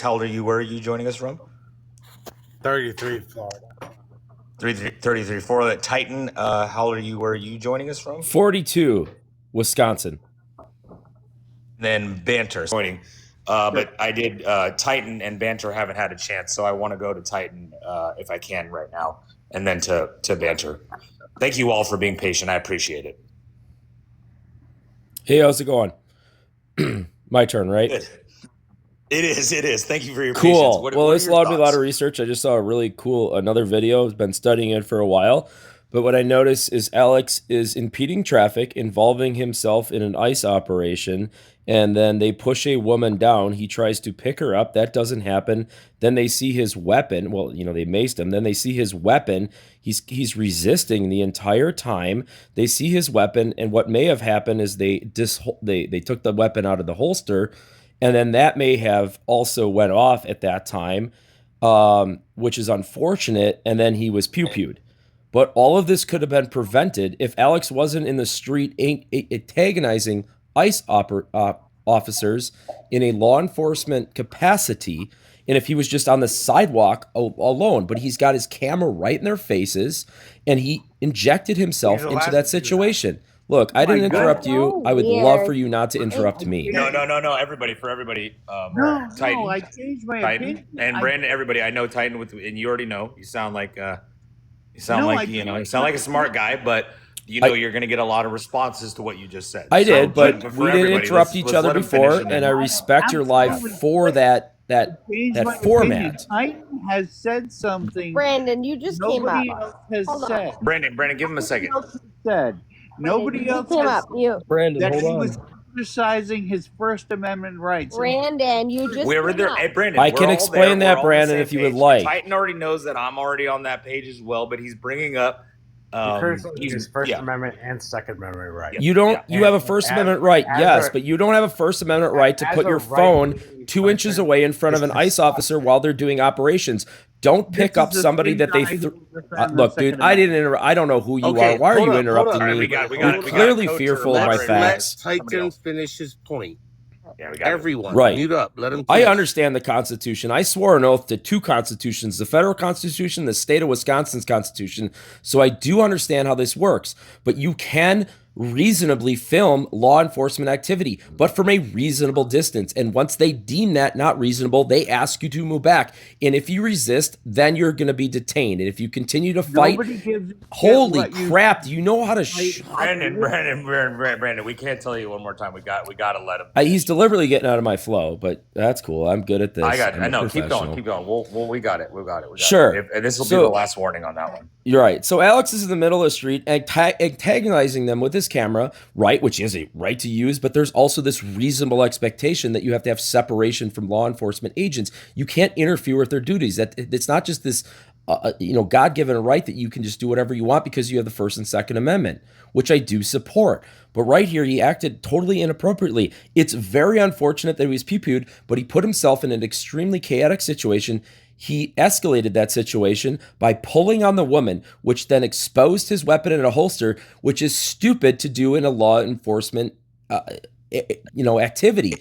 how old are you? Where are you joining us from? 33, Florida. 33, Florida. Titan, how old are you? Where are you joining us from? 42, Wisconsin. Then Banter joining. But I did Titan and Banter haven't had a chance, so I want to go to Titan if I can right now, and then to Banter. Thank you all for being patient. I appreciate it. Hey, how's it going? My turn, right? Good. It is. Thank you for your Cool. patience. Well, what this are your allowed me a lot thoughts? of research. I just saw a really cool another video. I've been studying it for a while. But what I noticed is Alex is impeding traffic, involving himself in an ICE operation, and then they push a woman down. He tries to pick her up. That doesn't happen. Then they see his weapon. Well, they maced him. Then they see his weapon. He's resisting the entire time. They see his weapon, and what may have happened is they took the weapon out of the holster, and then that may have also went off at that time, which is unfortunate, and then he was pew-pewed. But all of this could have been prevented if Alex wasn't in the street antagonizing ICE officers in a law enforcement capacity, and if he was just on the sidewalk alone. But he's got his camera right in their faces, and he injected himself into that situation. Look, I didn't interrupt you. I would love for you not to interrupt me. No. Everybody, Titan, I changed my Titan, opinion. and Brandon. Everybody, I know Titan and you already know. You sound like you sound like a smart guy, but you're going to get a lot of responses to what you just said. I did, but we didn't interrupt each other before, and I respect your life for that format. Titan has said something. Brandon, you just came up. Nobody else has said. Brandon, give him a second. Nobody else came has up. You. Brandon, that hold he on. was exercising his First Amendment rights. Brandon, you just We're came there. up. Hey, Brandon, I can explain that, Brandon, if you would like. Titan already knows that I'm already on that page as well, but he's bringing up his First Amendment and Second Amendment right. You don't. You have a First Amendment right, yes, but you don't have a First Amendment right to put your phone 2 inches away in front of an ICE officer while they're doing operations. Don't pick up somebody that they look, dude. I didn't interrupt. I don't know who you are. Why are you interrupting me? You're clearly fearful of my facts. Let Titan finish his point. Yeah, we got Everyone, right. Mute up. Let him. I understand the Constitution. I swore an oath to 2 constitutions: the federal Constitution, the state of Wisconsin's Constitution. So I do understand how this works. But you can reasonably film law enforcement activity, but from a reasonable distance. And once they deem that not reasonable, they ask you to move back. And if you resist, then you're going to be detained. And if you continue to fight, holy crap, do you know how to Brandon, we can't tell you one more time. We got to let him. He's deliberately getting out of my flow, but that's cool. I'm good at this. I know. Keep going. We got it. Sure. And this will be the last warning on that one. You're right. So Alex is in the middle of the street antagonizing them with his camera, right, which is a right to use, but there's also this reasonable expectation that you have to have separation from law enforcement agents. You can't interfere with their duties. That it's not just this God-given right that you can just do whatever you want because you have the First and Second Amendment, which I do support. But right here, he acted totally inappropriately. It's very unfortunate that he was pew-pewed, but he put himself in an extremely chaotic situation. He escalated that situation by pulling on the woman, which then exposed his weapon in a holster, which is stupid to do in a law enforcement, activity.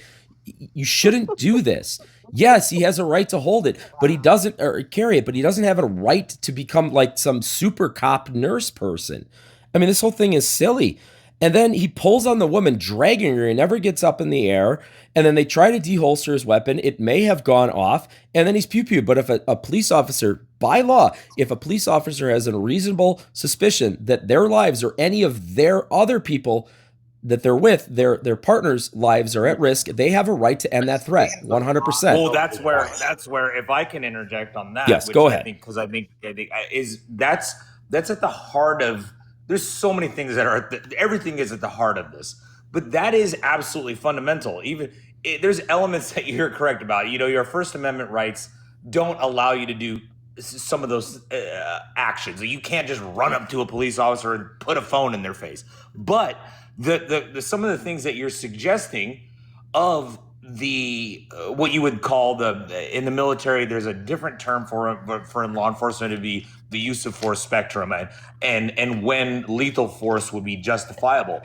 You shouldn't do this. Yes, he has a right to hold it, but he doesn't, or carry it, but he doesn't have a right to become like some super cop nurse person. I mean, this whole thing is silly. And then he pulls on the woman, dragging her. He never gets up in the air. And then they try to deholster his weapon. It may have gone off, and then he's pew-pewed. But if a police officer, by law, if a police officer has a reasonable suspicion that their lives or any of their other people that they're with, their partners' lives are at risk, they have a right to end that threat, 100%. Well, that's where if I can interject on that. Yes, go ahead. Because I think that's at the heart of. There's so many things that are. Everything is at the heart of this, but that is absolutely fundamental. There's elements that you're correct about. Your First Amendment rights don't allow you to do some of those actions. You can't just run up to a police officer and put a phone in their face. But the some of the things that you're suggesting of the what you would call in the military, there's a different term for in law enforcement to be the use of force spectrum, and when lethal force would be justifiable.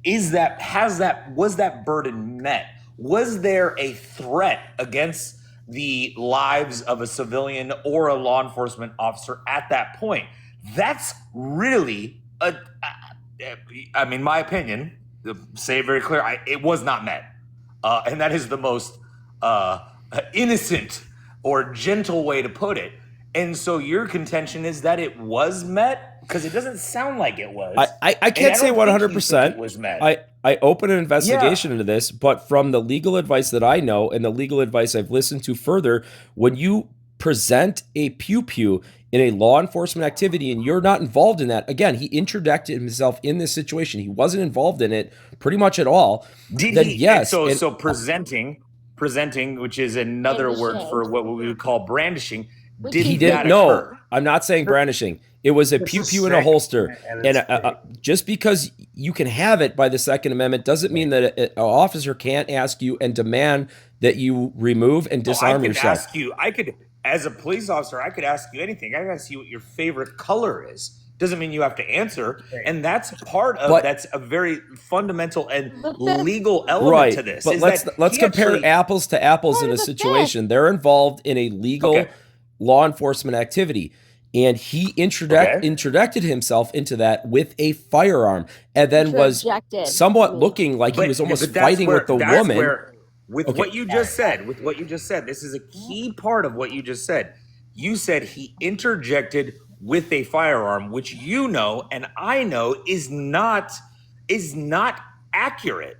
Was that burden met? Was there a threat against the lives of a civilian or a law enforcement officer at that point. That's really I mean, my opinion, to say it very clear, it was not met. And that is the most innocent or gentle way to put it. And so your contention is that it was met? Because it doesn't sound like it was. I can't say 100%. It was met. I opened an investigation into this, but from the legal advice that I know and the legal advice I've listened to further, when you present a pew-pew in a law enforcement activity and you're not involved in that, again, he interjected himself in this situation. He wasn't involved in it pretty much at all. Yes. So presenting, which is another word for what we would call brandishing, he didn't know. I'm not saying brandishing. It was a pew-pew in a holster. And just because you can have it by the Second Amendment doesn't mean that an officer can't ask you and demand that you remove and disarm yourself. As a police officer, I could ask you anything. I could ask you what your favorite color is. Doesn't mean you have to answer. And that's that's a very fundamental and legal element to this. But let's compare apples to apples in a situation. They're involved in a legal law enforcement activity. And he introduced himself into that with a firearm and then was somewhat looking like he was almost fighting with the woman. What you just said, this is a key part of what you just said. You said he interjected with a firearm, which you know and I know is not accurate.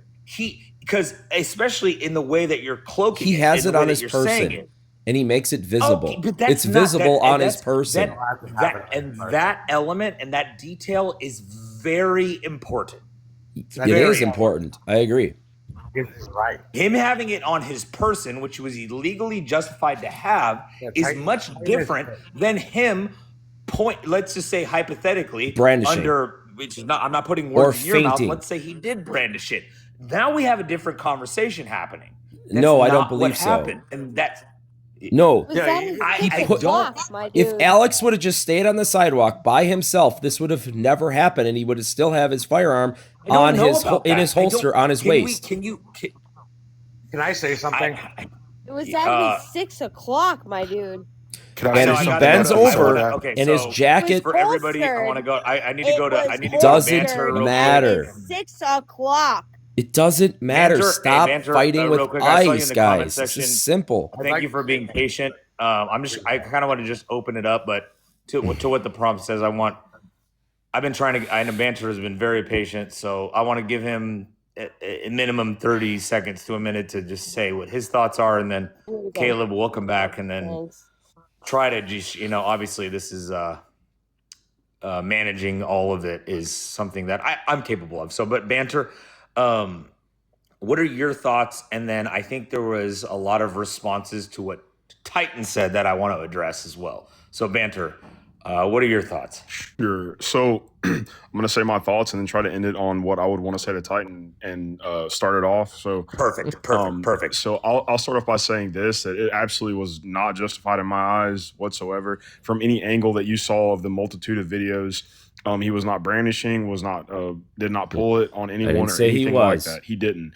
Because especially in the way that you're cloaking, he has it on his person, and he makes it visible. It's visible on his person. That element and that detail is very important. It is important. I agree. Right. Him having it on his person, which was illegally justified to have, is much different than him let's just say hypothetically brandishing. I'm not putting words in your mouth. Let's say he did brandish it. Now we have a different conversation happening. No, I don't believe so. Happened. And that's no. If If Alex would have just stayed on the sidewalk by himself, this would have never happened, and he would have still have his firearm in his holster on his waist. Can I say something? It was at 6 o'clock, my dude. And he bends over, and his jacket. For everybody, I want to go. I need to go to. Doesn't matter. 6 o'clock. It doesn't matter. Stop fighting with ice, guys. This is simple. Thank you for being patient. I kind of want to just open it up, but to what the prompt says, I've been trying to. I know Banter has been very patient, so I want to give him a minimum 30 seconds to a minute to just say what his thoughts are, and then Caleb will come back, and then try to just, obviously this is managing all of it is something that I'm capable of. So, but Banter. What are your thoughts? And then I think there was a lot of responses to what Titan said that I want to address as well. So Banter, what are your thoughts? Sure. So I'm going to say my thoughts and then try to end it on what I would want to say to Titan and start it off. So perfect. So I'll start off by saying this, that it absolutely was not justified in my eyes whatsoever from any angle that you saw of the multitude of videos. He was not brandishing, did not pull it on anyone or anything like that. He didn't.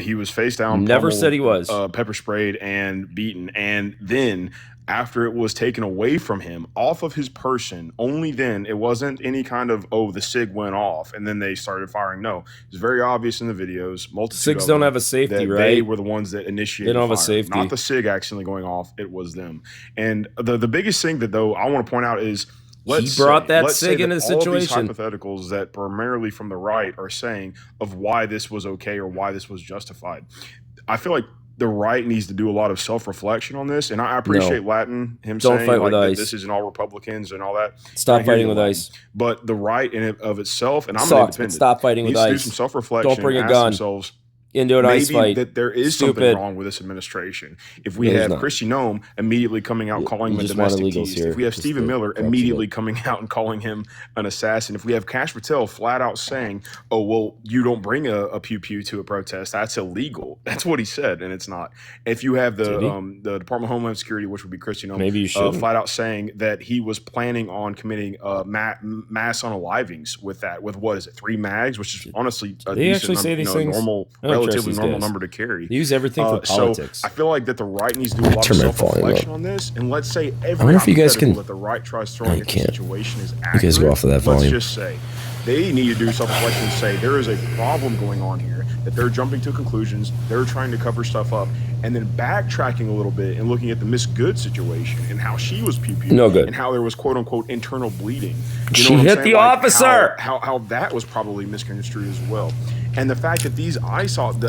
He was face down. Never said he was. Pepper sprayed and beaten. And then after it was taken away from him off of his person, only then, it wasn't any kind of, the SIG went off and then they started firing. No, it's very obvious in the videos. SIGs don't have a safety, right? They were the ones that initiated. They don't have a safety. Not the SIG accidentally going off. It was them. And the biggest thing that though I want to point out is, he brought that SIG into the situation. All these hypotheticals that primarily from the right are saying of why this was okay or why this was justified. I feel like the right needs to do a lot of self-reflection on this, and I appreciate Latin him saying like that this isn't all Republicans and all that. Stop fighting with ICE. But the right in it of itself, and I'm an independent, stop fighting with ICE. Do some self-reflection. Don't bring a gun into an ice fight. That there is something wrong with this administration. If we have Kristi Noem immediately coming out calling him a domestic tease, if we have Stephen Miller immediately coming out and calling him an assassin, if we have Kash Patel flat out saying, "Oh well, you don't bring a pew pew to a protest, that's illegal." That's what he said, and it's not. If you have the Department of Homeland Security, which would be Kristi Noem, maybe you should flat out saying that he was planning on committing mass unalivings with what is it, 3 mags, which is honestly a decent, normal. Relatively relatively normal number to carry. They use everything for politics. So I feel like that the right needs to do a lot of self-reflection on this. And let's say every hypothetical that the right tries throwing at the situation is accurate. You guys go off of that volume. Let's just say they need to do self-reflection and say there is a problem going on here, that they're jumping to conclusions, they're trying to cover stuff up, and then backtracking a little bit and looking at the Miss Good situation and how she was pew-pewed. No good. And how there was quote-unquote internal bleeding. She hit the officer! How that was probably misconstrued as well. And the fact that the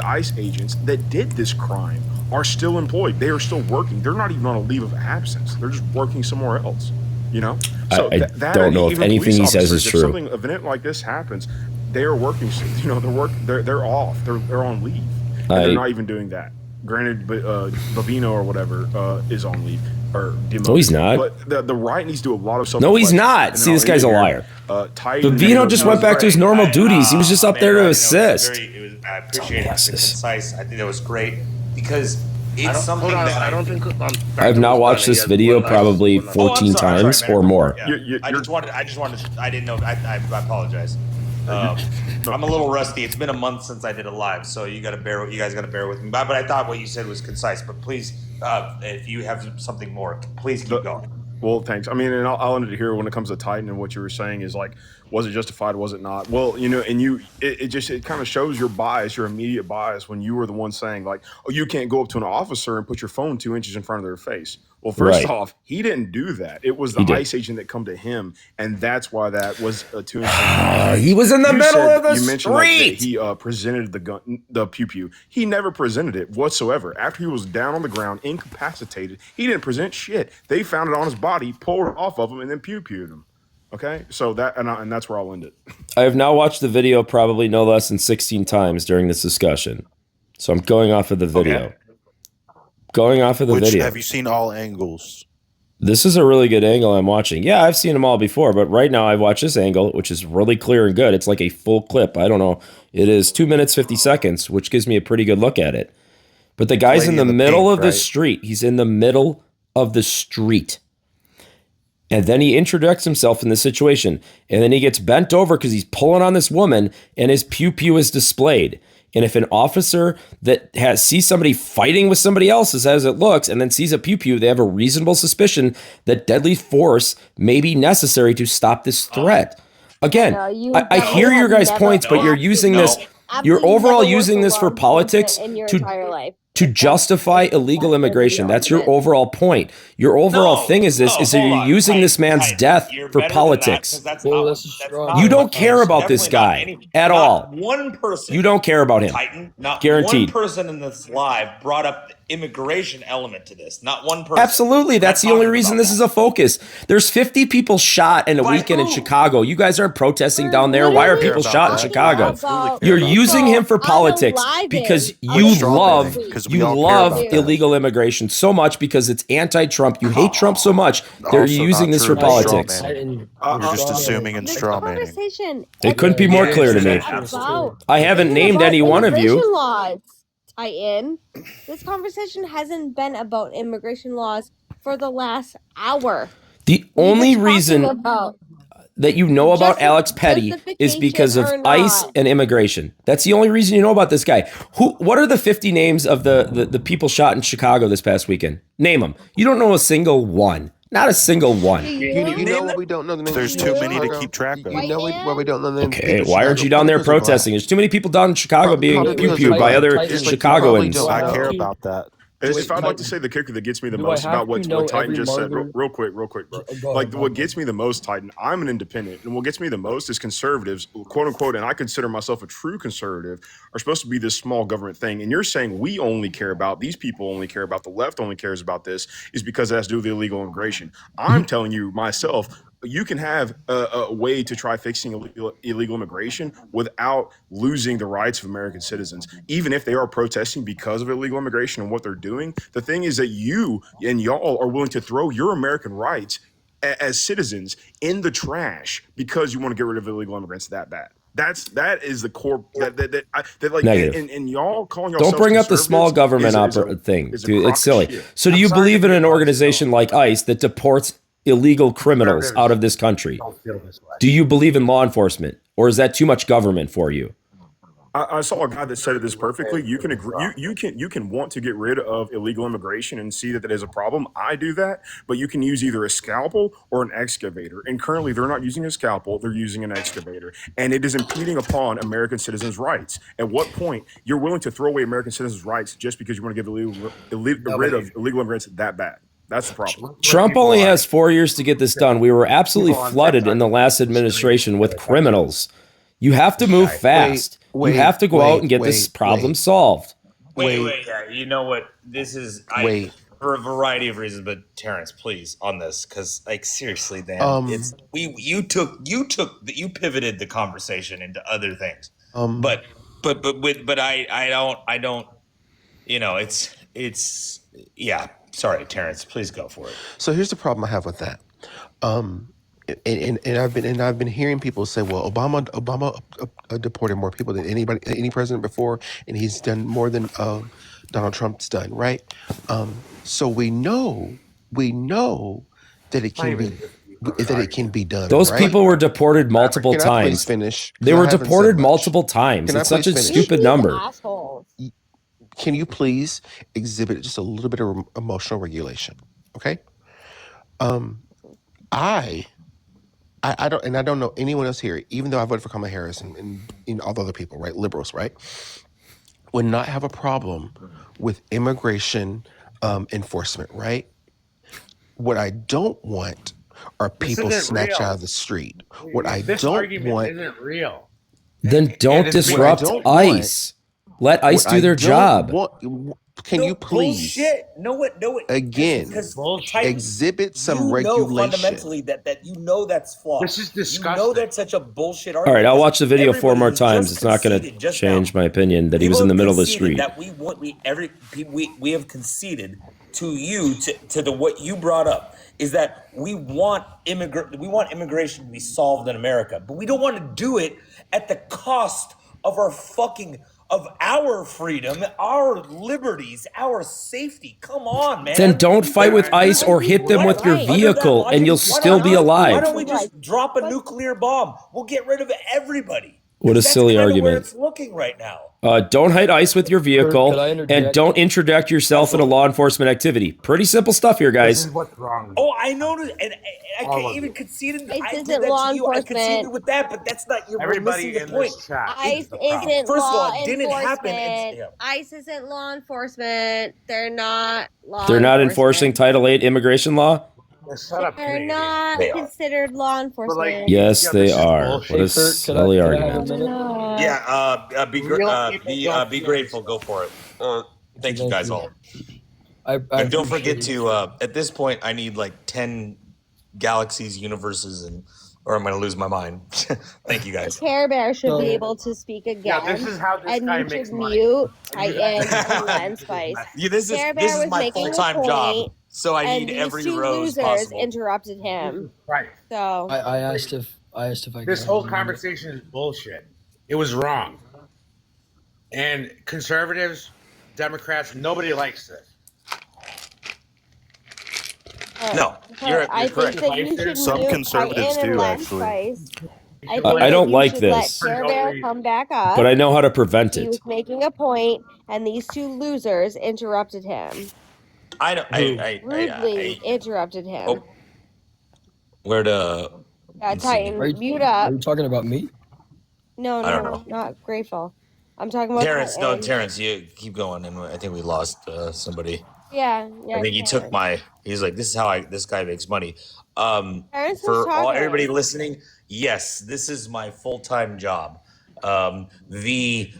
ICE agents that did this crime are still employed. They are still working. They're not even on a leave of absence. They're just working somewhere else. You know, so I don't know if anything he says is true. If something event like this happens, they are working. You know, they're off. They're on leave. And they're not even doing that. Granted, but Bavino or whatever is on leave or demoted. No, he's not. But the right needs to do a lot of self. No, he's not. See, this guy's a liar. Bavino just went back to his normal duties. He was just up there to assist. I appreciate it. It's concise. I think that was great because it's something that I don't think I've now watched this video probably 14 times or more. Yeah. I didn't know. I apologize. I'm a little rusty. It's been a month since I did a live, so you guys got to bear with me. But I thought what you said was concise. But please, if you have something more, please keep going. Well, thanks. I mean, and I'll end it here when it comes to Titan and what you were saying is like, was it justified? Was it not? Well, you know, and it kind of shows your bias, your immediate bias when you were the one saying like, oh, you can't go up to an officer and put your phone 2 inches in front of their face. Well, first off, he didn't do that. It was the ICE agent that come to him, and that's why that was a 2 inch. He was in the middle of the street. You mentioned like, he presented the gun, the pew-pew. He never presented it whatsoever. After he was down on the ground, incapacitated, he didn't present shit. They found it on his body, pulled it off of him, and then pew-pewed him. Okay, so that and that's where I'll end it. I have now watched the video probably no less than 16 times during this discussion, so I'm going off of the video. Okay. Going off of the video. Have you seen all angles? This is a really good angle I'm watching. Yeah, I've seen them all before, but right now I've watched this angle, which is really clear and good. It's like a full clip. I don't know. It is 2 minutes, 50 seconds, which gives me a pretty good look at it. But the guy's in the middle of the street. He's in the middle of the street. And then he introducts himself in the situation. And then he gets bent over because he's pulling on this woman, and his pew-pew is displayed. And if an officer that sees somebody fighting with somebody else as it looks, and then sees a pew-pew, they have a reasonable suspicion that deadly force may be necessary to stop this threat. Again, I hear your guys' points, but you're using this. You're overall using this for politics to justify illegal immigration. That's your overall point. Your overall thing is that you're using this man's death for politics. You don't care about this guy at all. One person. You don't care about him. Titan, not Guaranteed. one person in this live brought up the immigration element to this. Not one person. Absolutely. That's the only reason this is a focus. There's 50 people shot in a weekend in Chicago. You guys aren't protesting down there. Why are people shot in Chicago? You're using him for politics because you love illegal immigration so much because it's anti-Trump. You hate Trump so much. They're using this for politics. You're just assuming and straw manning. It couldn't be more clear to me. I haven't named any one of you. Titan. This conversation hasn't been about immigration laws for the last hour. The only reason that you know about Alex Pretti is because of ICE and immigration. That's the only reason you know about this guy. What are the 50 names of the people shot in Chicago this past weekend? Name them. You don't know a single one. Not a single one. You know what we don't know the names. There's too many to keep track of. You know what we don't know the names. Okay, why aren't you down there protesting? There's too many people down in Chicago being pew-pewed by other Chicagoans. I care about that. If I'd like to say the kicker that gets me the most about what Titan just said, real quick, bro. Like what gets me the most, Titan, I'm an independent, and what gets me the most is conservatives, quote unquote, and I consider myself a true conservative, are supposed to be this small government thing. And you're saying we only care about, these people only care about, the left only cares about this, is because it has to do with illegal immigration. I'm telling you myself, you can have a way to try fixing illegal immigration without losing the rights of American citizens, even if they are protesting because of illegal immigration and what they're doing. The thing is that you and y'all are willing to throw your American rights as citizens in the trash because you want to get rid of illegal immigrants that bad. That is the core that like and y'all calling yourselves. Don't bring up the small government thing, dude. It's silly. So do you believe in an organization like ICE that deports illegal criminals out of this country? Do you believe in law enforcement, or is that too much government for you? I saw a guy that said it this perfectly. You can agree, you can want to get rid of illegal immigration and see that that is a problem. I do that, but you can use either a scalpel or an excavator. And currently, they're not using a scalpel; they're using an excavator, and it is impeding upon American citizens' rights. At what point you're willing to throw away American citizens' rights just because you want to get rid of illegal immigrants that bad? That's the problem. Trump only has 4 years to get this done. We were absolutely flooded in the last administration with criminals. You have to move fast. You have to go out and get this problem solved. Wait. Yeah, you know what? This is for a variety of reasons, but Terrence, please on this, because like seriously, man, it's you pivoted the conversation into other things. But I don't. You know, it's yeah. Sorry, Terrence. Please go for it. So here's the problem I have with that. And I've been hearing people say, well, Obama deported more people than any president before, and he's done more than Donald Trump's done, right? So we know that it can be done. Those right? people were deported multiple Can I times. please finish? They were deported multiple times. Can I It's such a please finish? stupid number. Assholes. Can you please exhibit just a little bit of emotional regulation? Okay. I don't know anyone else here, even though I voted for Kamala Harris and all the other people, right? Liberals, right? Would not have a problem with immigration enforcement, right? What I don't want are people snatched out of the street. What I don't want isn't real. Then don't disrupt ICE. Let ICE do their job. Can you please? Bullshit. No, again, exhibit some regulation. Fundamentally that you know that's flawed. This is disgusting. You know that's such a bullshit argument. All right, I'll watch the video 4 more times. It's not going to change my opinion that he was in the middle of the street. That we have conceded to you to the what you brought up is that we want immigration to be solved in America, but we don't want to do it at the cost of our freedom, our liberties, our safety. Come on, man. Then don't fight with ICE or hit them with your vehicle and you'll still be alive. Why don't we just drop a nuclear bomb? We'll get rid of everybody. What a silly argument. Where it's looking right now. Don't hide ICE with your vehicle and don't interject yourself in a law enforcement activity. Pretty simple stuff here, guys. This is what's wrong. Oh, I noticed, and I can't even concede. ICE isn't law enforcement. I conceded with that, but that's not your Everybody missing in the point. this chat. ICE isn't First of all, law it didn't happen. enforcement. ICE isn't law enforcement. They're not law They're not enforcement. enforcing Title VIII immigration law? Shut up, They're Canadian. not considered law enforcement. Yes, they are. What a silly argument. Yeah, be grateful. Go for it. Thank you guys all. And don't forget to, at this point, I need like 10 galaxies, universes, or I'm going to lose my mind. Thank you guys. Care Bear should be able to speak again. Yeah, this is how this guy makes money. Mute, Titan, and Lens Spice. Yeah, this is my full-time job, so I need every rose possible. Interrupted him. Right. So I asked if I could. This whole conversation is bullshit. It was wrong. And conservatives, Democrats, nobody likes this. No, you're correct. Some conservatives do, actually. I don't like this, Let Care Bear come back up. but I know how to prevent He it. was making a point, and these two losers interrupted him. Rudely interrupted him. Oh. Where to? Titan, mute up. Are you talking about me? No, I don't know. not grateful. I'm talking about Terrence. Titan. No, Terrence, you keep going, and I think we lost somebody. Yeah. I think he took my. He's like, this is how this guy makes money. Terrence was For all talking. everybody listening, yes, this is my full-time job. The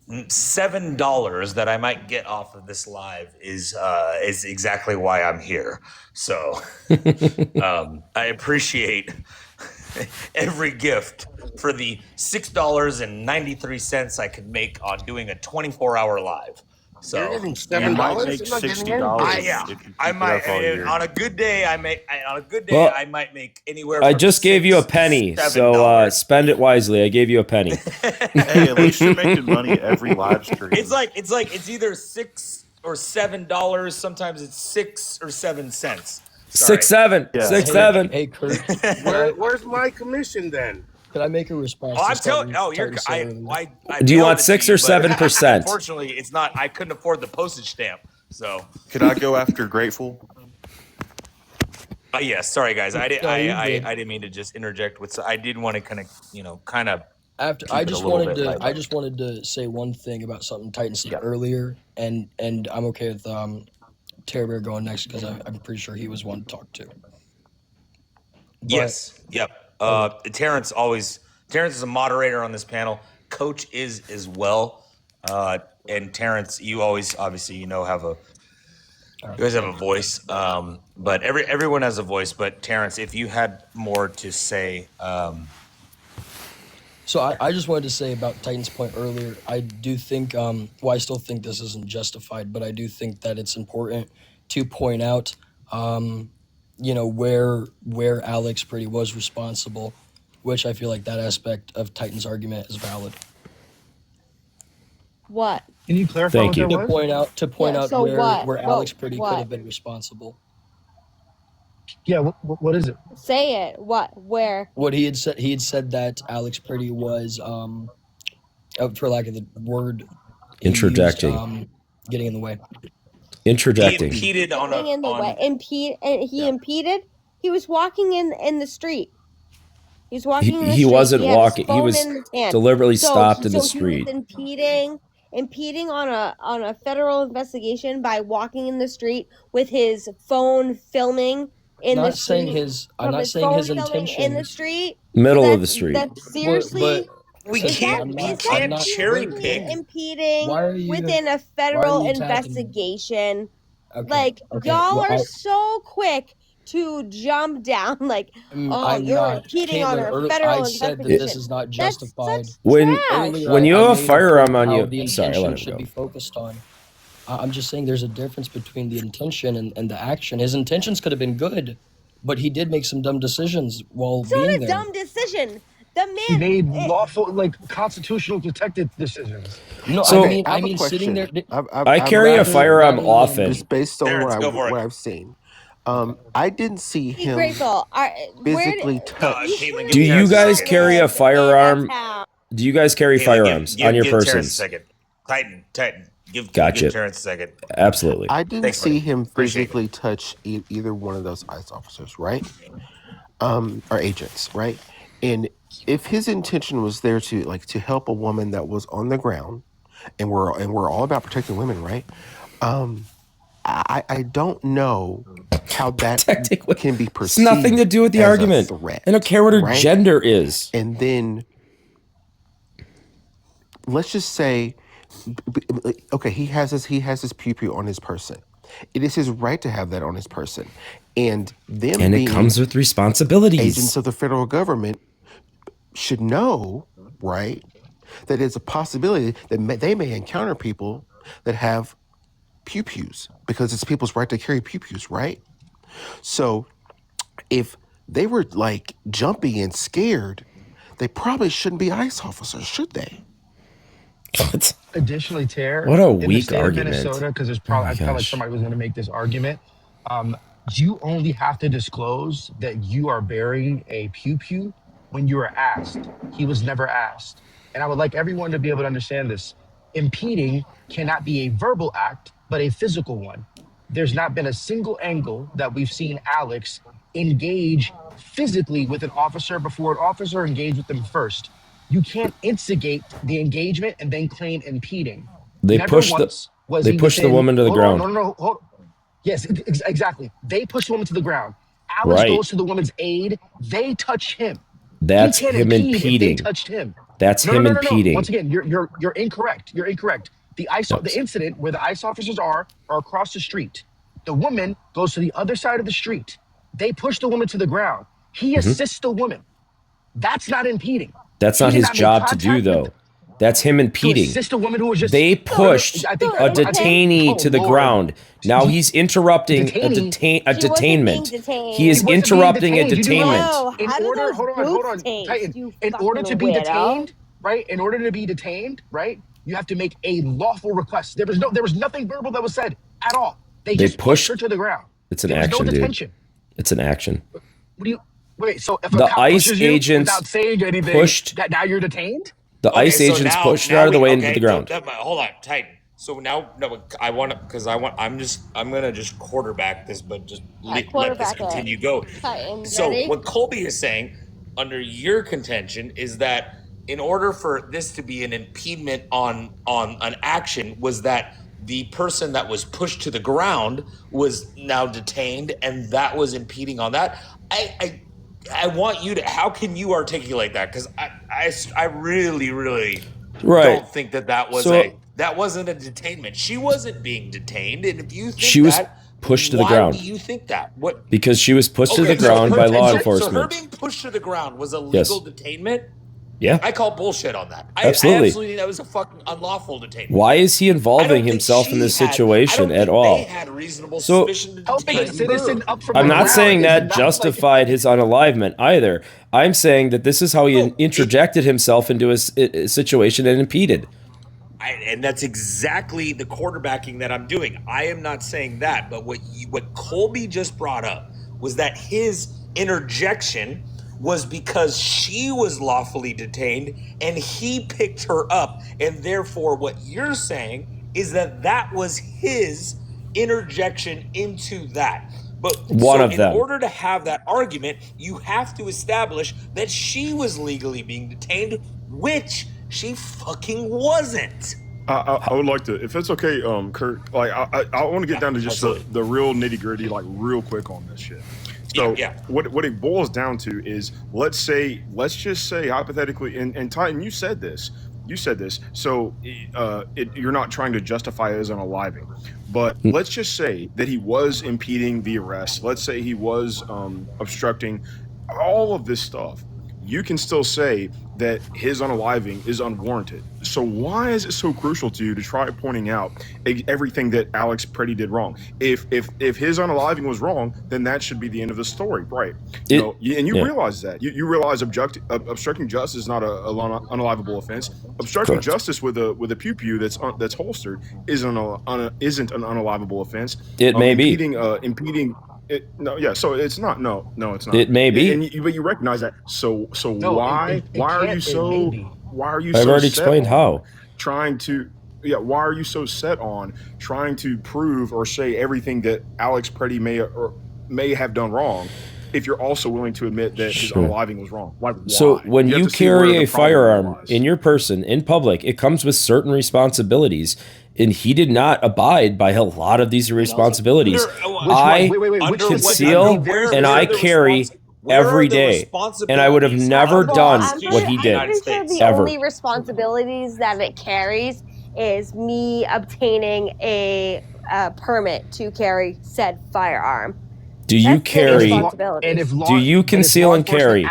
$7 that I might get off of this live is exactly why I'm here. So I appreciate every gift for the $6.93 I could make on doing a 24-hour live. So you might make $60. I might on a good day. I might make anywhere. I from just gave you a penny, so spend it wisely. I gave you a penny. Hey, at least you're making money every live stream. It's either $6 or $7. Sometimes it's 6 or 7 cents. 6, 7, Yeah. 6, 7. Hey, Kurt. Where's my commission then? Can I make a response? Oh, to I'm telling. something Oh, you're. Titan said earlier? Do you mailed want it to 6 you, or but 7%? Unfortunately, it's not. I couldn't afford the postage stamp. So. Could I go after Grateful? Yes. Sorry, guys. I No, you're good. didn't mean to just interject with. I did want to kind of. After keep I it a just little wanted bit to light. I just wanted to say one thing about something Titan said Yeah. earlier, and I'm okay with Terry Bear going next because I'm pretty sure he was one to talk to. But, Yes. Yep. Terrence is a moderator on this panel. Coach is as well. And Terrence, you always obviously you guys have a voice. But everyone has a voice. But Terrence, if you had more to say, So I just wanted to say about Titan's point earlier, I do think, I still think this isn't justified, but I do think that it's important to point out, where Alex Pretti was responsible, which I feel like that aspect of Titan's argument is valid. What? Can you clarify Thank what you. that was? To point out so what? where Alex What? Pretti What? could have been responsible. Yeah, what is it? Say it. What? Where? What he had said that Alex Pretti was, for lack of the word, Interjecting. getting in the way. Interjecting. He impeded on Getting in the way. Impeded. He was walking in the street. He was walking in the street. He wasn't had his walking. He phone was in his hand. deliberately stopped in the He street. was impeding on a federal investigation by walking in the street with his phone filming in the street. I'm not saying his intention in the street. Middle of the street. That's seriously. We Is can't that cherry seriously pick. impeding Why are you within a federal investigation? Okay. Y'all are so quick to jump down. You're impeding on a federal I said that investigation. this is not justified. When you have a firearm on you, the sorry, I intention let him should go. be focused on. I'm just saying there's a difference between the intention and the action. His intentions could have been good, but he did make some dumb decisions while being there. Dumb decision. The man He made lawful, constitutional protected decisions. No, So, I mean sitting there. I carry a firearm often. Just based on Terrence, go for what it. I've seen. I didn't see Be him grateful. physically touch. Caitlin, Do you guys carry a firearm? That's Do you guys carry firearms on your give Terrence a persons? second. Titan. Give Gotcha. Terrence a second. Absolutely. I didn't Thanks, see buddy. him Appreciate physically touch either one of those ICE officers, right? Or agents, right? And if his intention was there to help a woman that was on the ground, and we're all about protecting women, right? I don't know how that can be perceived. It's nothing to do with the as a argument. threat, I don't care what her right? gender is. And then let's just say, okay, he has his pew on his person. It is his right to have that on his person, and it comes with responsibilities. Agents of the federal government should know, right, that it's a possibility that they may encounter people that have pews because it's people's right to carry pews, right? So if they were jumpy and scared, they probably shouldn't be ICE officers, should they? Additionally, Tara, What a in the weak state argument. of Minnesota, because there's probably I felt like somebody was going to make this argument. You only have to disclose that you are bearing a pew when you are asked. He was never asked, and I would like everyone to be able to understand this. Impeding cannot be a verbal act, but a physical one. There's not been a single angle that we've seen Alex engage physically with an officer before an officer engaged with them first. You can't instigate the engagement and then claim impeding. They Never push once was they he push the within- woman to the hold on, ground. No, hold. Yes, exactly. They push the woman to the ground. Alex Right. goes to the woman's aid. They touch him. That's He can't him impede if impeding. they touched him. That's him impeding. Once again, you're incorrect. You're incorrect. The incident where the ICE officers are across the street. The woman goes to the other side of the street. They push the woman to the ground. He assists the woman. That's not impeding. That's He not did his not make job to do, contact though. That's him to impeding. assist a woman who was just. They pushed I think- a detainee to the Lord. ground. Now he's interrupting a Detainee? detainment. detained. He is He wasn't being interrupting a detained. You do detainment. Whoa, In how do order, those hold boots on, taste, Titan. you In order fucking to be weirdo? detained, right? In order to be detained, right? You have to make a lawful request. There was nothing verbal that was said at all. They just pushed her to the ground. It's an There was action, no dude. detention. It's an action. What do you? Wait, so if a The cop ICE pushes you agents without saying anything, pushed that now you're detained? the Okay, ICE so agents now, pushed it now out of the we way into okay. the ground. Hold on, Titan. So now, no, I want to because I'm gonna just quarterback this, but just let this quarterback it. continue go. Titan, So ready? what Colby is saying, under your contention, is that in order for this to be an impediment on an action, was that the person that was pushed to the ground was now detained, and that was impeding on that. I want you to. How can you articulate that? Because I really Right. don't think that was So- that wasn't a detainment. She wasn't being detained, and if you think She was that, pushed to the why ground. do you think that? What? Because she was pushed to Okay, the ground by law so her enforcement. being pushed to the ground was a legal detainment. Yeah. I call bullshit on that. Absolutely. I absolutely think that was a fucking unlawful detainment. Why is he I don't involving think himself in she this had- situation I at don't think all? They had reasonable So- suspicion to Helping detain a citizen her. up from I'm the not ground saying is that not justified his unalivement either. I'm saying that this is how he interjected himself into a situation and impeded. And that's exactly the quarterbacking that I'm doing. I am not saying that, but what Colby just brought up was that his interjection was because she was lawfully detained and he picked her up, and therefore what you're saying is that was his interjection into that. But One of them. In order to have that argument, you have to establish that she was legally being detained, which she fucking wasn't. I would like to, if it's okay, Kurt. Like, I want to get down to just the real nitty gritty, like real quick on this shit. So what it boils down to is, let's just say hypothetically, and Titan, you said this. So you're not trying to justify it as an unaliving, but let's just say that he was impeding the arrest. Let's say he was obstructing all of this stuff. You can still say that his unaliving is unwarranted. So why is it so crucial to you to try pointing out everything that Alex Pretti did wrong? If his unaliving was wrong, then that should be the end of the story, right? And you realize that. You realize obstructing justice is not a unalivable offense. Obstructing justice with a pew pew that's holstered isn't an unalivable offense. It may be impeding. So it's not. No, it's not. It may be. But you recognize that. So No, why are you so? Why are you so? I've already explained how. Trying to. Yeah. Why are you so set on trying to prove or say everything that Alex Pretti may have done wrong, if you're also willing to admit that his unaliving was wrong? Like, why? So when you carry a firearm in your person in public, it comes with certain responsibilities. And he did not abide by a lot of these responsibilities. I conceal and I carry every day, and I would have never done what he did. I'm pretty sure the only responsibilities that it carries is me obtaining a permit to carry said firearm. Do you carry? Do you conceal and carry?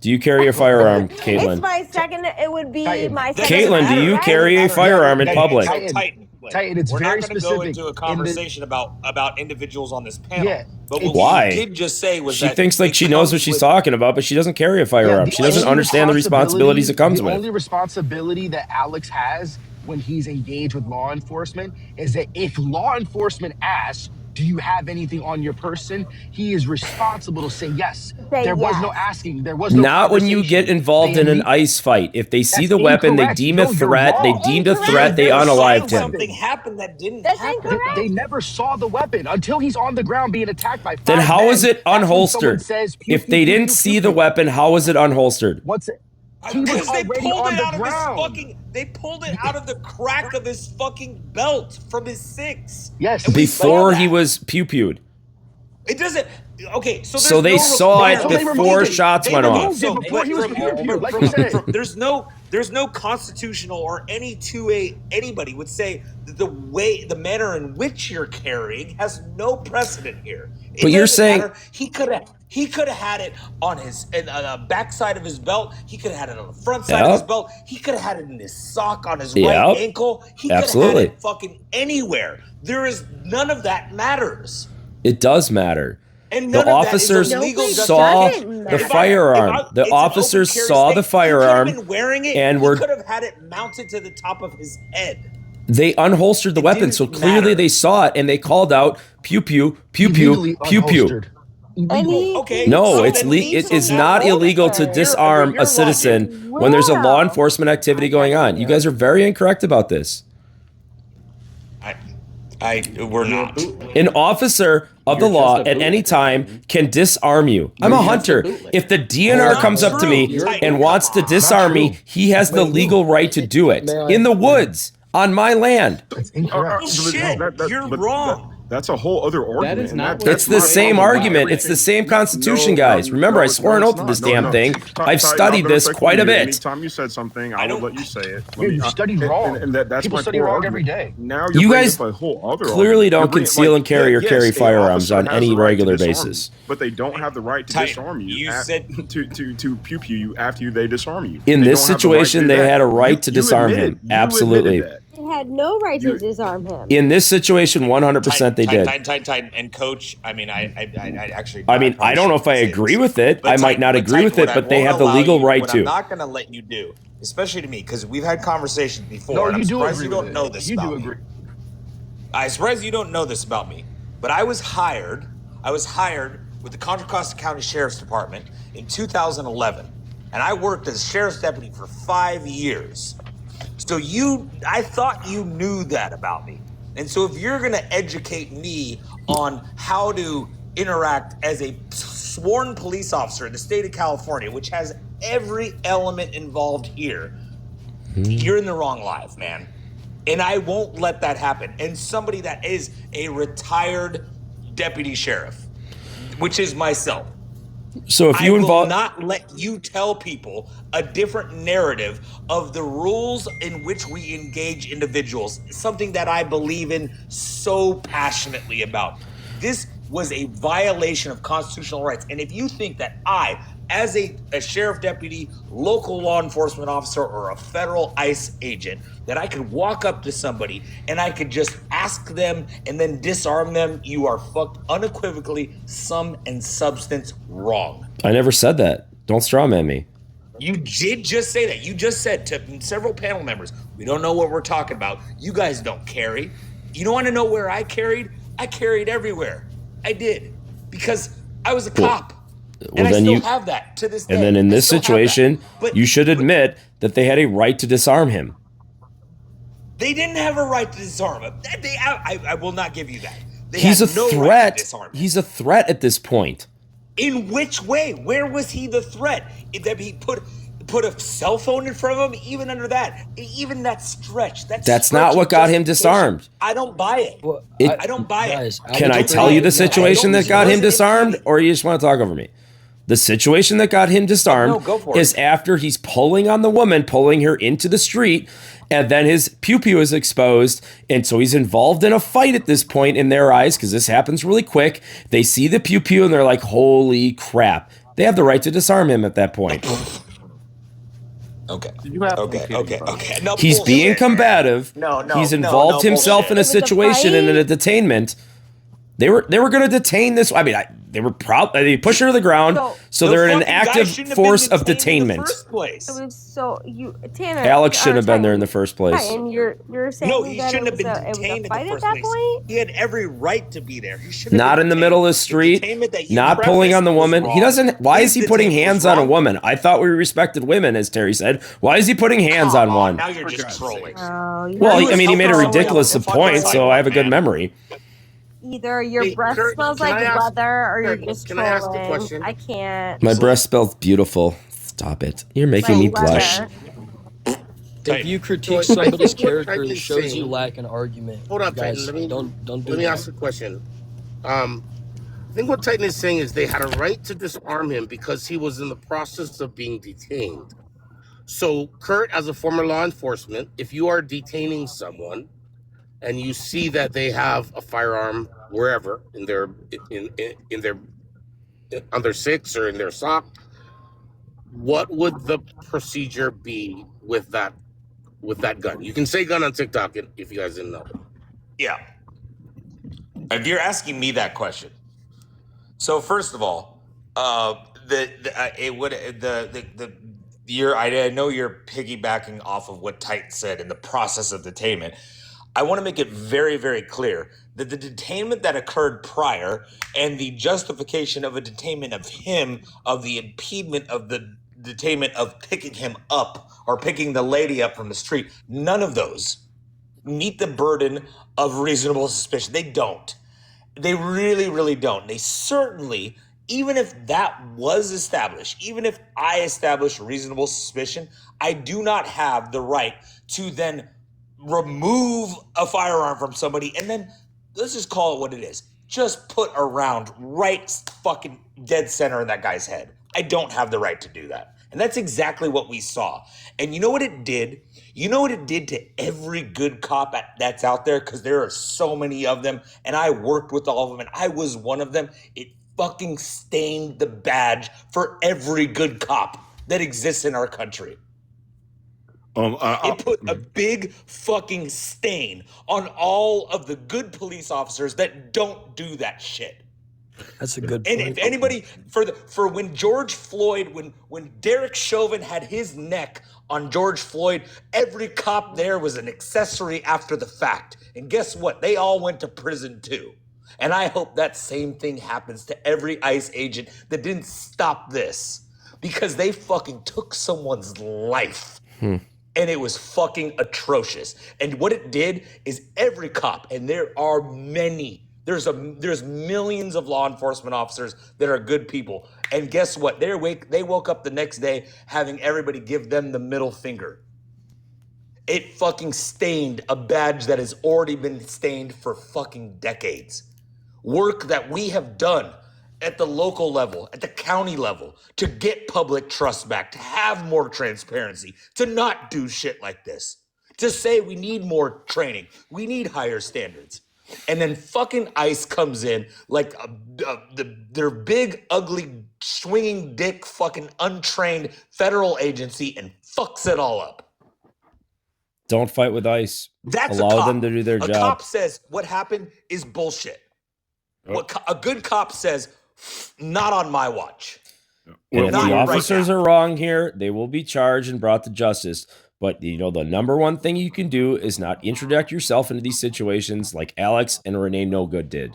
Do you carry a firearm, Caitlin? It's my second. It would be my second. Caitlin, do you carry a firearm in public? Titan, it's we're very not going to go into a conversation about individuals on this panel. Yeah. But what Why? we did just say was She that thinks like she knows what she's talking about, but she doesn't carry a firearm. She doesn't understand the responsibilities it comes with. The only responsibility that Alex has when he's engaged with law enforcement is that if law enforcement asks, do you have anything on your person? He is responsible to say yes. There was no asking. There was no Not when you get involved in an ice fight. If they see the weapon, they deem a threat. They deemed a threat. They unalived him. Something happened that didn't That's happen. incorrect. They never saw the weapon until he's on the ground being attacked by 5 Then how men. is it That's when someone unholstered? says, pew, If pew, they pew, didn't pew, see pew, the pew. weapon, how is it unholstered? What's it? He was Because they already pulled on it the out of his ground. fucking. They pulled it out of the crack of his fucking belt from his six. Yes. And we Before saw he that. was pew-pewed. It doesn't. Okay, so So they saw it before shots went off. Before he was pew-pewed, like you said. There's no constitutional or anybody would say that the manner in which you're carrying has no precedent here. But you're saying he could have had it on his back side of his belt. He could have had it on the front side of his belt. He could have had it in his sock on his right ankle. He could have had it fucking anywhere. There is none of that matters. It does matter. And the officers saw the firearm. The officers saw the firearm and he could have had it mounted to the top of his head. They unholstered the weapon, so clearly they saw it and they called out pew pew pew pew pew pew. illegal. Okay. No, so it's then it is that not moment, illegal to Your- disarm your a citizen logic- when there's a law Wow. enforcement activity going on. You guys are very incorrect about this. we're not. An officer of the law at any time can disarm you. I'm a hunter. If the DNR Not comes up to me true. and wants to disarm me, he has the legal right to do it in the woods on my land. It's incorrect. Shit, you're but wrong. That's a whole other argument. is and not that- what It's that's the my same problem. argument. It's the same Constitution, No, guys. Remember, I it's swore an not. oath to this No, damn no. thing. Ty, I've Ty, studied I'm this respectful quite a of you. bit. Anytime you said something, I will let you say it. Yeah, you studied wrong. And that's People my study core wrong argument. every day. Now You you're bringing guys up a whole other clearly argument. don't You're bringing- conceal and carry or yes, carry a firearms officer on has any the right to regular disarm basis. you, but they don't have the right to Ty, disarm you. you said- to pew pew you after they disarm you. In They this don't have the right to situation, do they that. had a right to You disarm admitted- him. you Absolutely. admitted that. They had no right to disarm him. In this situation, 100% they did. And coach, I mean, I actually. I mean, I don't know if I agree with it. I might not agree with it, but they have the legal right What to. I'm not going to let you do, especially to me, because we've had conversations before. No, and I'm you do surprised agree you don't with know it. this You about do me. agree. I'm surprised you don't know this about me. But I was hired with the Contra Costa County Sheriff's Department in 2011, and I worked as sheriff's deputy for 5 years. So I thought you knew that about me. And so if you're going to educate me on how to interact as a sworn police officer in the state of California, which has every element involved here, you're in the wrong life, man. And I won't let that happen. And somebody that is a retired deputy sheriff, which is myself, So if I you will involve, not let you tell people a different narrative of the rules in which we engage individuals, something that I believe in so passionately about. This was a violation of constitutional rights. And if you think that I, as a sheriff deputy, local law enforcement officer, or a federal ICE agent, that I could walk up to somebody and I could just ask them and then disarm them, you are fucked unequivocally, sum and substance wrong. I never said that. Don't strawman me. You did just say that. You just said to several panel members, we don't know what we're talking about. You guys don't carry. You don't want to know where I carried? I carried everywhere. I did. Because I was a cop. And I then still you have that to this day. And then in I this still have that. situation, But you should admit that they had a right to disarm him. they didn't have a right to disarm him. I will not give you that. They He's a had no right to threat. disarm him. He's a threat at this point. In which way? Where was he the threat? That he put a cell phone in front of him? Even under that, even that stretch. That's not what got him disarmed. I don't buy it. Well, I don't buy it. Can I tell you the situation that got him disarmed, or you just want to talk over me? The situation that got him disarmed No, go for it. is after he's pulling on the woman, pulling her into the street, and then his pew-pew is exposed, and so he's involved in a fight at this point in their eyes, because this happens really quick. They see the pew-pew, and they're like, holy crap. They have the right to disarm him at that point. Okay. You have to be Okay. kidding Okay. me. Okay. No, He's bullshit. being combative. No, He's involved himself in a bullshit. It was a situation and in a fight. detainment. They were going to detain this. I mean, they were they pushed her to the ground, so they're in an active force of detainment. It was so Tanner. Alex shouldn't have been there in the first place. Right, and you're saying No, he that shouldn't have it been was detained a fight in the at first that place. point. He had every right to be there. He should have Not been in the detained. middle of the street, detainment that you not pulling on the prefaced was woman. He wrong. doesn't. Why is he His putting detainment hands was on a wrong. woman? I thought we respected women, as Terry said. Why is he putting hands on one? Now you're just trolling. Oh, you Well, know, I mean, he made a Something ridiculous else. point, so I have a good memory. either your Hey, breath Kurt, smells can like I ask- leather or you're Kurt, just can I ask a trolling. question? I can't. My breath smells beautiful. Stop it. You're making me Like blush. leather. If you critique So I somebody's think what character, it Titan's shows saying- you lack an argument. Hold up, guys. Titan. Don't do Let me that. ask a question. I think what Titan is saying is they had a right to disarm him because he was in the process of being detained. So, Kurt, as a former law enforcement, if you are detaining someone and you see that they have a firearm wherever in their on their six or in their sock, what would the procedure be with that gun? You can say gun on TikTok if you guys didn't know. Yeah. If you're asking me that question, so first of all, I know you're piggybacking off of what Titan said in the process of detainment. I want to make it very, very clear that the detainment that occurred prior and the justification of a detainment of him, of the impediment of the detainment of picking him up or picking the lady up from the street, none of those meet the burden of reasonable suspicion. They don't. They really, really don't. They certainly, even if that was established, even if I established reasonable suspicion, I do not have the right to then remove a firearm from somebody and then, let's just call it what it is, just put a round right fucking dead center in that guy's head. I don't have the right to do that. And that's exactly what we saw. And you know what it did? You know what it did to every good cop that's out there? Because there are so many of them, and I worked with all of them, and I was one of them. It fucking stained the badge for every good cop that exists in our country. It put a big fucking stain on all of the good police officers that don't do that shit. That's a good point. And if anybody, for when George Floyd, when Derek Chauvin had his neck on George Floyd, every cop there was an accessory after the fact. And guess what? They all went to prison too. And I hope that same thing happens to every ICE agent that didn't stop this, because they fucking took someone's life. And it was fucking atrocious. And what it did is every cop, and there are many, there's millions of law enforcement officers that are good people. And guess what? They woke up the next day having everybody give them the middle finger. It fucking stained a badge that has already been stained for fucking decades. Work that we have done at the local level, at the county level, to get public trust back, to have more transparency, to not do shit like this, to say we need more training, we need higher standards. And then fucking ICE comes in like their big, ugly, swinging dick, fucking untrained federal agency and fucks it all up. Don't fight with ICE. That's Allow them to do their job. A cop says what happened is bullshit. What a good cop says, not on my watch. And if the officers are wrong here, they will be charged and brought to justice. But, you know, the number one thing you can do is not introduce yourself into these situations like Alex and Renee No Good did.